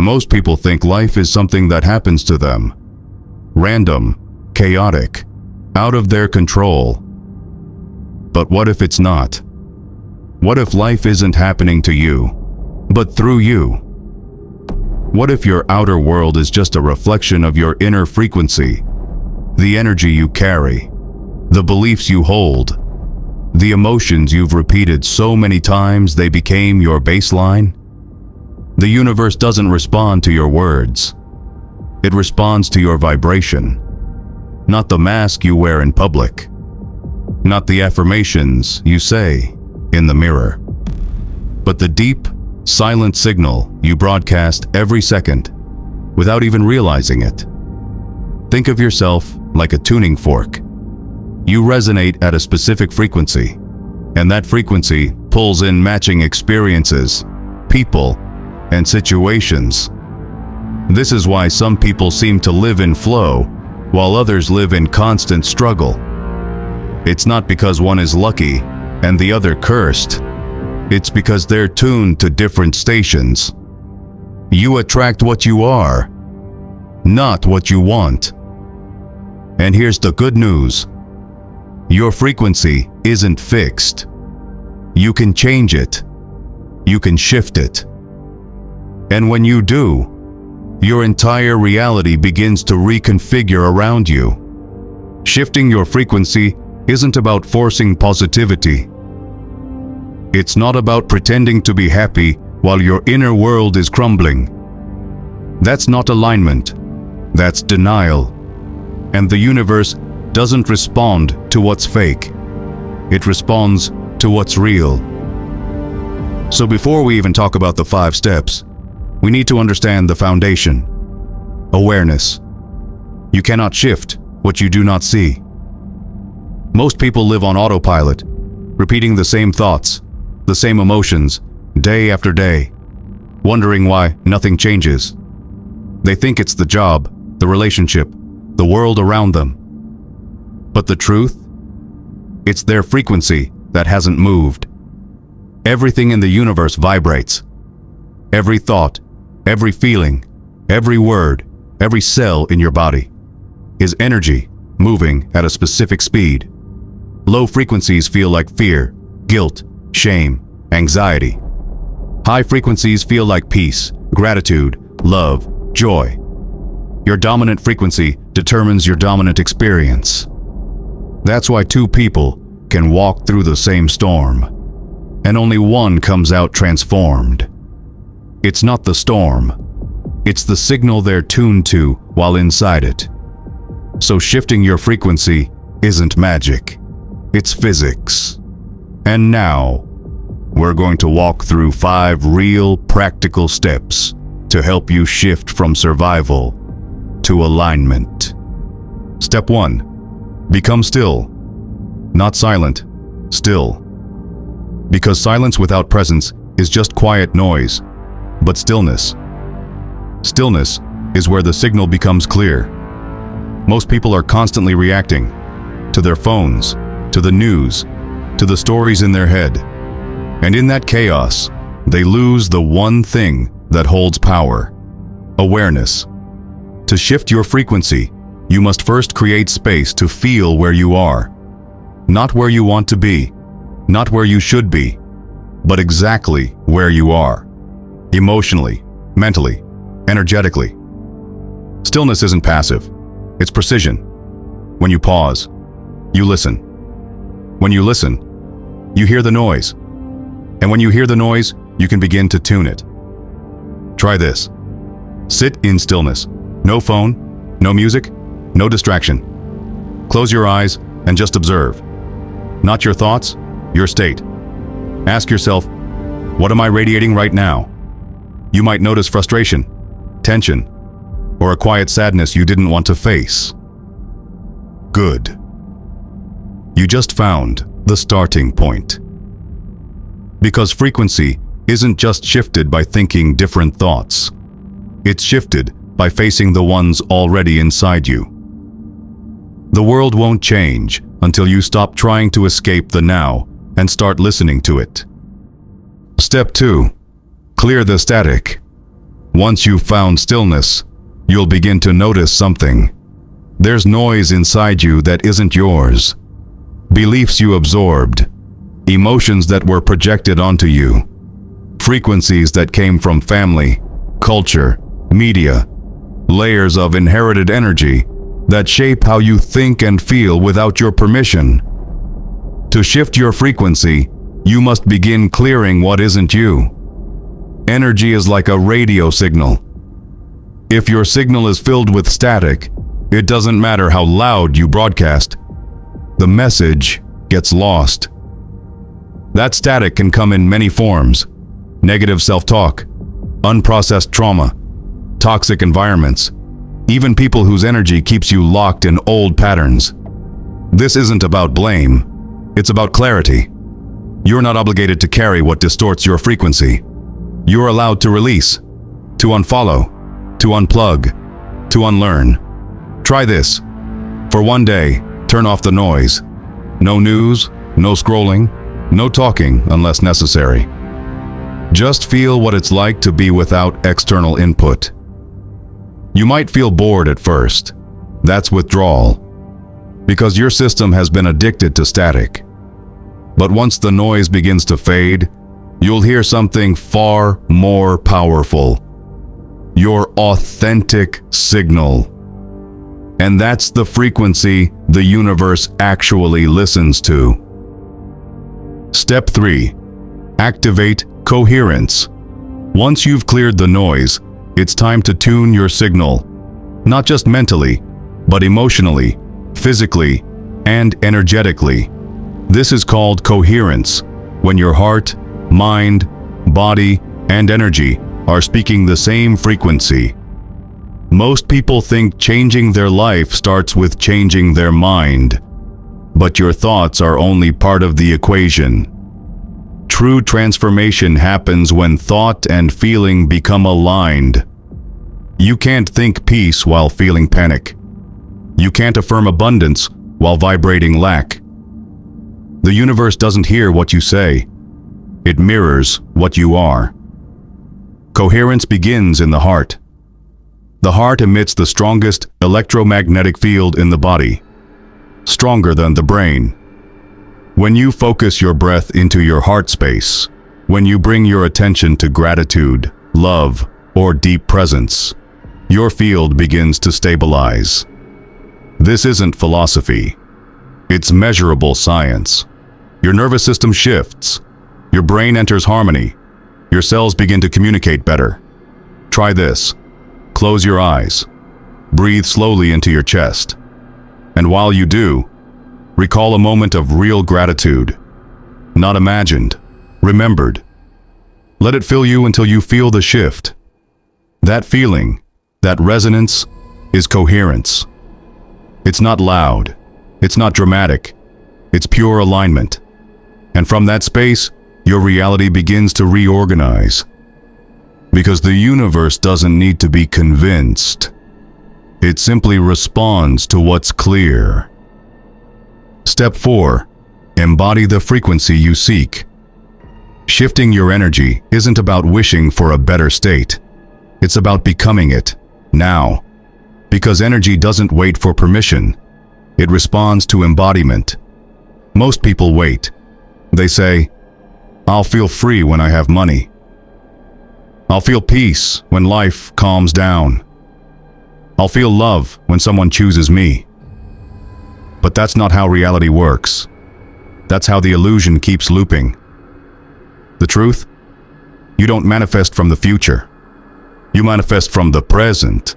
Most people think life is something that happens to them. Random, chaotic, out of their control. But what if it's not? What if life isn't happening to you, but through you? What if your outer world is just a reflection of your inner frequency, the energy you carry, the beliefs you hold, the emotions you've repeated so many times they became your baseline? The universe doesn't respond to your words. It responds to your vibration, not the mask you wear in public, not the affirmations you say in the mirror, but the deep, silent signal you broadcast every second without even realizing it. Think of yourself like a tuning fork. You resonate at a specific frequency, and that frequency pulls in matching experiences, people, and situations. This is why some people seem to live in flow, while others live in constant struggle. It's not because one is lucky and the other cursed. It's because they're tuned to different stations. You attract what you are, not what you want. And here's the good news. Your frequency isn't fixed. You can change it. You can shift it. And when you do, your entire reality begins to reconfigure around you. Shifting your frequency isn't about forcing positivity. It's not about pretending to be happy while your inner world is crumbling. That's not alignment. That's denial. And the universe doesn't respond to what's fake. It responds to what's real. So before we even talk about the 5 steps, we need to understand the foundation. Awareness. You cannot shift what you do not see. Most people live on autopilot, repeating the same thoughts, the same emotions, day after day, wondering why nothing changes. They think it's the job, the relationship, the world around them. But the truth? It's their frequency that hasn't moved. Everything in the universe vibrates. Every thought, every feeling, every word, every cell in your body is energy moving at a specific speed. Low frequencies feel like fear, guilt, shame, anxiety. High frequencies feel like peace, gratitude, love, joy. Your dominant frequency determines your dominant experience. That's why 2 people can walk through the same storm, and only one comes out transformed. It's not the storm. It's the signal they're tuned to while inside it. So shifting your frequency isn't magic. It's physics. And now, we're going to walk through 5 real, practical steps to help you shift from survival to alignment. Step 1. Become still. Not silent, still. Because silence without presence is just quiet noise, but stillness. Stillness is where the signal becomes clear. Most people are constantly reacting to their phones, to the news, to the stories in their head. And in that chaos, they lose the one thing that holds power: awareness. To shift your frequency, you must first create space to feel where you are. Not where you want to be, not where you should be, but exactly where you are. Emotionally, mentally, energetically. Stillness isn't passive, it's precision. When you pause, you listen. When you listen, you hear the noise. And when you hear the noise, you can begin to tune it. Try this. Sit in stillness. No phone, no music, no distraction. Close your eyes and just observe. Not your thoughts, your state. Ask yourself, what am I radiating right now? You might notice frustration, tension, or a quiet sadness you didn't want to face. Good. You just found the starting point. Because frequency isn't just shifted by thinking different thoughts. It's shifted by facing the ones already inside you. The world won't change until you stop trying to escape the now and start listening to it. Step 2. Clear the static. Once you've found stillness, you'll begin to notice something. There's noise inside you that isn't yours. Beliefs you absorbed, emotions that were projected onto you, frequencies that came from family, culture, media, layers of inherited energy that shape how you think and feel without your permission. To shift your frequency, you must begin clearing what isn't you. Energy is like a radio signal. If your signal is filled with static, it doesn't matter how loud you broadcast. The message gets lost. That static can come in many forms: negative self-talk, unprocessed trauma, toxic environments, even people whose energy keeps you locked in old patterns. This isn't about blame, it's about clarity. You're not obligated to carry what distorts your frequency. You're allowed to release, to unfollow, to unplug, to unlearn. Try this. For one day, turn off the noise. No news, no scrolling, no talking unless necessary. Just feel what it's like to be without external input. You might feel bored at first. That's withdrawal, because your system has been addicted to static. But once the noise begins to fade, you'll hear something far more powerful: your authentic signal. And that's the frequency the universe actually listens to. Step 3. Activate coherence. Once you've cleared the noise, it's time to tune your signal, not just mentally, but emotionally, physically, and energetically. This is called coherence, when your heart, mind, body, and energy are speaking the same frequency. Most people think changing their life starts with changing their mind, but your thoughts are only part of the equation. True transformation happens when thought and feeling become aligned. You can't think peace while feeling panic. You can't affirm abundance while vibrating lack. The universe doesn't hear what you say. It mirrors what you are. Coherence begins in the heart. The heart emits the strongest electromagnetic field in the body, stronger than the brain. When you focus your breath into your heart space, when you bring your attention to gratitude, love, or deep presence, your field begins to stabilize. This isn't philosophy. It's measurable science. Your nervous system shifts. Your brain enters harmony. Your cells begin to communicate better. Try this. Close your eyes. Breathe slowly into your chest. And while you do, recall a moment of real gratitude. Not imagined, remembered. Let it fill you until you feel the shift. That feeling, that resonance, is coherence. It's not loud. It's not dramatic. It's pure alignment. And from that space, your reality begins to reorganize. Because the universe doesn't need to be convinced. It simply responds to what's clear. Step 4. Embody the frequency you seek. Shifting your energy isn't about wishing for a better state. It's about becoming it, now. Because energy doesn't wait for permission. It responds to embodiment. Most people wait. They say, "I'll feel free when I have money. I'll feel peace when life calms down. I'll feel love when someone chooses me." But that's not how reality works. That's how the illusion keeps looping. The truth? You don't manifest from the future. You manifest from the present,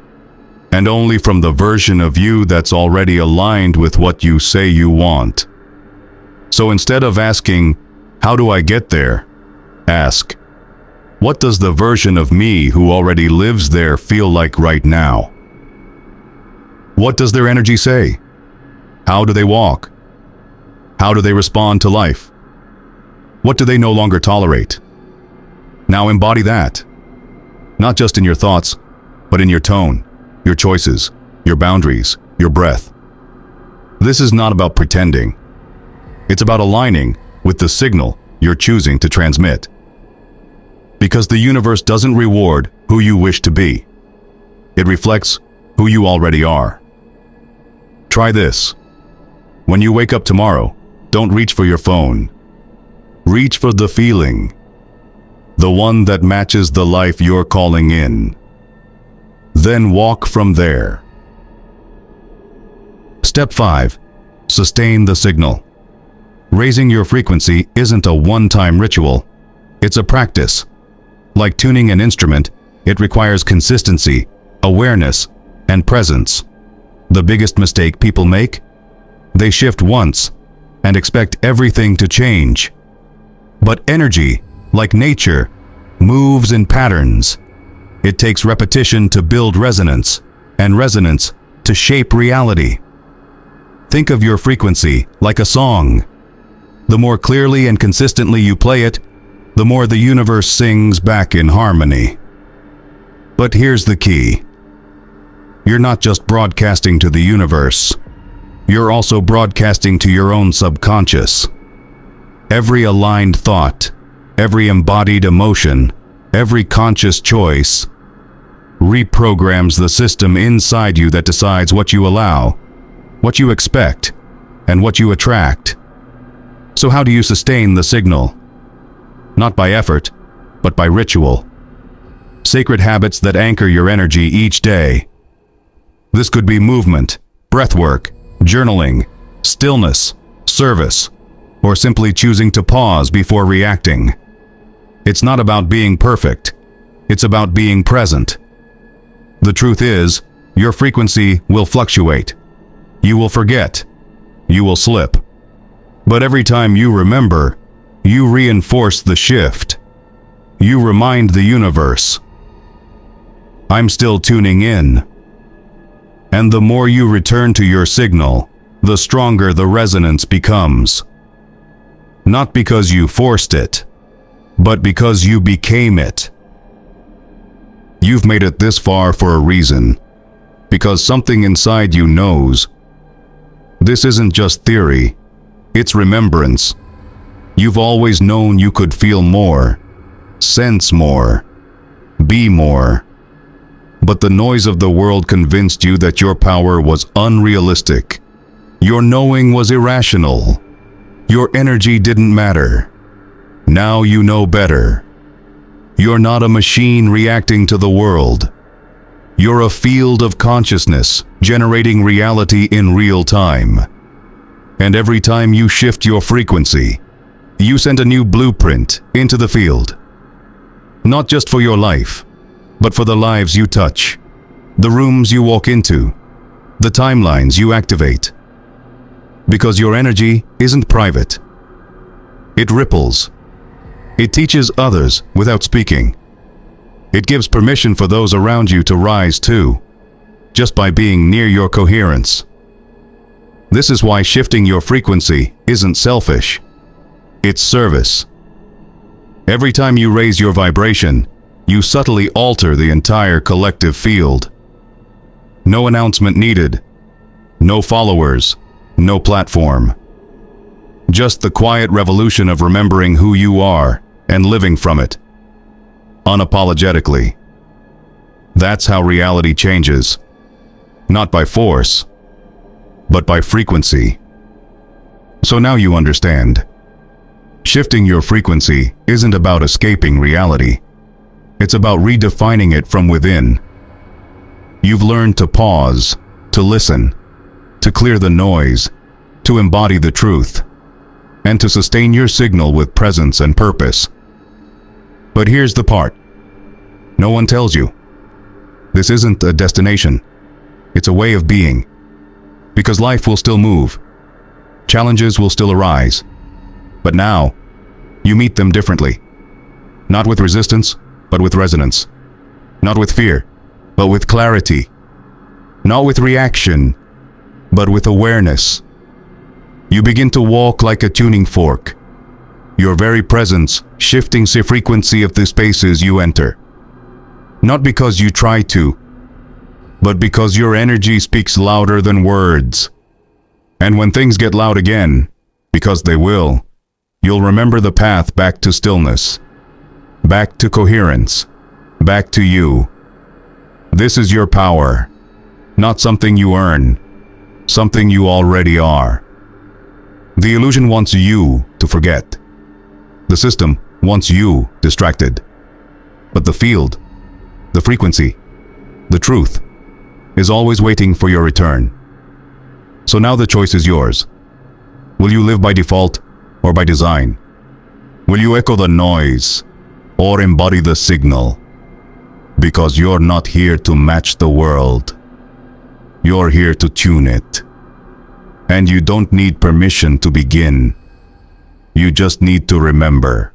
and only from the version of you that's already aligned with what you say you want. So instead of asking, "How do I get there?" ask, "What does the version of me who already lives there feel like right now?" What does their energy say? How do they walk? How do they respond to life? What do they no longer tolerate? Now embody that. Not just in your thoughts, but in your tone, your choices, your boundaries, your breath. This is not about pretending. It's about aligning with the signal you're choosing to transmit. Because the universe doesn't reward who you wish to be. It reflects who you already are. Try this. When you wake up tomorrow, don't reach for your phone. Reach for the feeling. The one that matches the life you're calling in. Then walk from there. Step 5. Sustain the signal. Raising your frequency isn't a one-time ritual. It's a practice. Like tuning an instrument, it requires consistency, awareness, and presence. The biggest mistake people make? They shift once and expect everything to change. But energy, like nature, moves in patterns. It takes repetition to build resonance, and resonance to shape reality. Think of your frequency like a song. The more clearly and consistently you play it, the more the universe sings back in harmony. But here's the key. You're not just broadcasting to the universe. You're also broadcasting to your own subconscious. Every aligned thought, every embodied emotion, every conscious choice reprograms the system inside you that decides what you allow, what you expect, and what you attract. So how do you sustain the signal? Not by effort, but by ritual. Sacred habits that anchor your energy each day. This could be movement, breathwork, journaling, stillness, service, or simply choosing to pause before reacting. It's not about being perfect. It's about being present. The truth is, your frequency will fluctuate. You will forget. You will slip. But every time you remember, you reinforce the shift. You remind the universe, I'm still tuning in. And the more you return to your signal, the stronger the resonance becomes. Not because you forced it, but because you became it. You've made it this far for a reason, because something inside you knows. This isn't just theory, it's remembrance. You've always known you could feel more, sense more, be more. But the noise of the world convinced you that your power was unrealistic. Your knowing was irrational. Your energy didn't matter. Now you know better. You're not a machine reacting to the world. You're a field of consciousness generating reality in real time. And every time you shift your frequency, you send a new blueprint into the field. Not just for your life, but for the lives you touch, the rooms you walk into, the timelines you activate. Because your energy isn't private. It ripples. It teaches others without speaking. It gives permission for those around you to rise too, just by being near your coherence. This is why shifting your frequency isn't selfish. It's service. Every time you raise your vibration, you subtly alter the entire collective field. No announcement needed. No followers. No platform. Just the quiet revolution of remembering who you are and living from it. Unapologetically. That's how reality changes. Not by force, but by frequency. So now you understand. Shifting your frequency isn't about escaping reality. It's about redefining it from within. You've learned to pause, to listen, to clear the noise, to embody the truth, and to sustain your signal with presence and purpose. But here's the part. No one tells you. This isn't a destination. It's a way of being. Because life will still move. Challenges will still arise. But now, you meet them differently. Not with resistance, but with resonance. Not with fear, but with clarity. Not with reaction, but with awareness. You begin to walk like a tuning fork. Your very presence shifting the frequency of the spaces you enter. Not because you try to, but because your energy speaks louder than words. And when things get loud again, because they will, you'll remember the path back to stillness. back to coherence, back to you. This is your power, not something you earn, something you already are. The illusion wants you to forget. The system wants you distracted. But the field, the frequency, the truth, is always waiting for your return. So now the choice is yours. Will you live by default or by design? Will you echo the noise or embody the signal? Because you're not here to match the world. You're here to tune it. And you don't need permission to begin. You just need to remember.